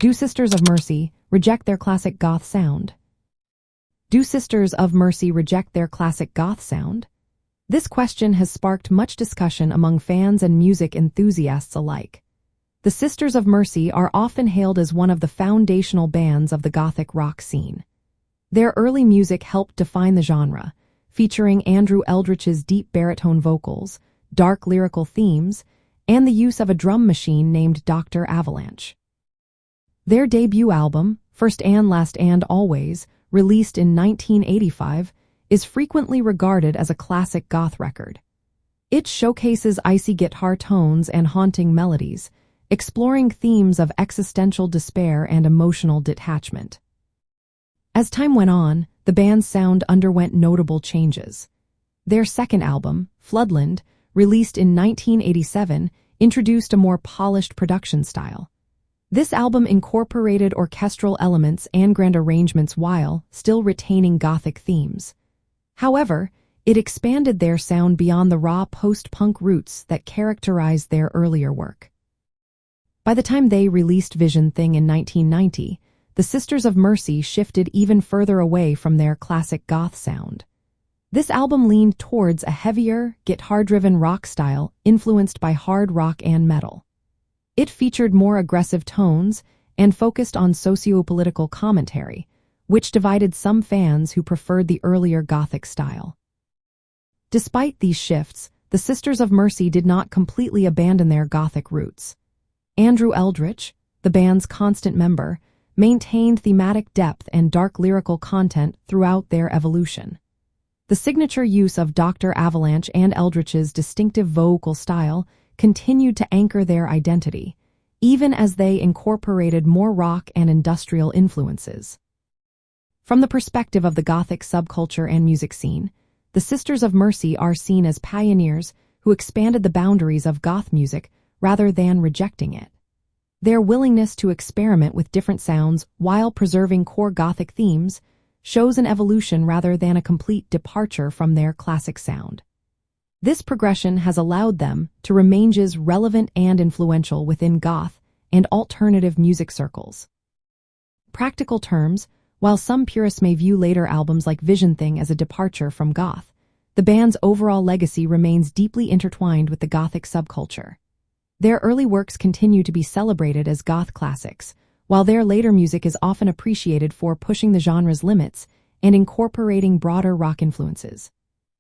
Do Sisters of Mercy reject their classic goth sound? Do Sisters of Mercy reject their classic goth sound? This question has sparked much discussion among fans and music enthusiasts alike. The Sisters of Mercy are often hailed as one of the foundational bands of the Gothic rock scene. Their early music helped define the genre, featuring Andrew Eldritch's deep baritone vocals, dark lyrical themes, and the use of a drum machine named Dr. Avalanche. Their debut album, First and Last and Always, released in 1985, is frequently regarded as a classic goth record. It showcases icy guitar tones and haunting melodies, exploring themes of existential despair and emotional detachment. As time went on, the band's sound underwent notable changes. Their second album, Floodland, released in 1987, introduced a more polished production style. This album incorporated orchestral elements and grand arrangements while still retaining Gothic themes. However, it expanded their sound beyond the raw post-punk roots that characterized their earlier work. By the time they released Vision Thing in 1990, the Sisters of Mercy shifted even further away from their classic goth sound. This album leaned towards a heavier, guitar-driven rock style influenced by hard rock and metal. It featured more aggressive tones and focused on socio-political commentary, which divided some fans who preferred the earlier Gothic style. Despite these shifts, the Sisters of Mercy did not completely abandon their Gothic roots. Andrew Eldritch, the band's constant member, maintained thematic depth and dark lyrical content throughout their evolution. The signature use of Dr. Avalanche and Eldritch's distinctive vocal style continued to anchor their identity, even as they incorporated more rock and industrial influences. From the perspective of the Gothic subculture and music scene, the Sisters of Mercy are seen as pioneers who expanded the boundaries of goth music rather than rejecting it. Their willingness to experiment with different sounds while preserving core Gothic themes shows an evolution rather than a complete departure from their classic sound. This progression has allowed them to remain as relevant and influential within goth and alternative music circles. Practical terms, while some purists may view later albums like Vision Thing as a departure from goth, the band's overall legacy remains deeply intertwined with the Gothic subculture. Their early works continue to be celebrated as goth classics, while their later music is often appreciated for pushing the genre's limits and incorporating broader rock influences.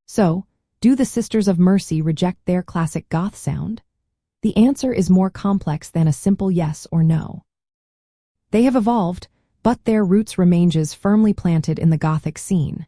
So, do the Sisters of Mercy reject their classic goth sound? The answer is more complex than a simple yes or no. They have evolved, but their roots remain as firmly planted in the Gothic scene.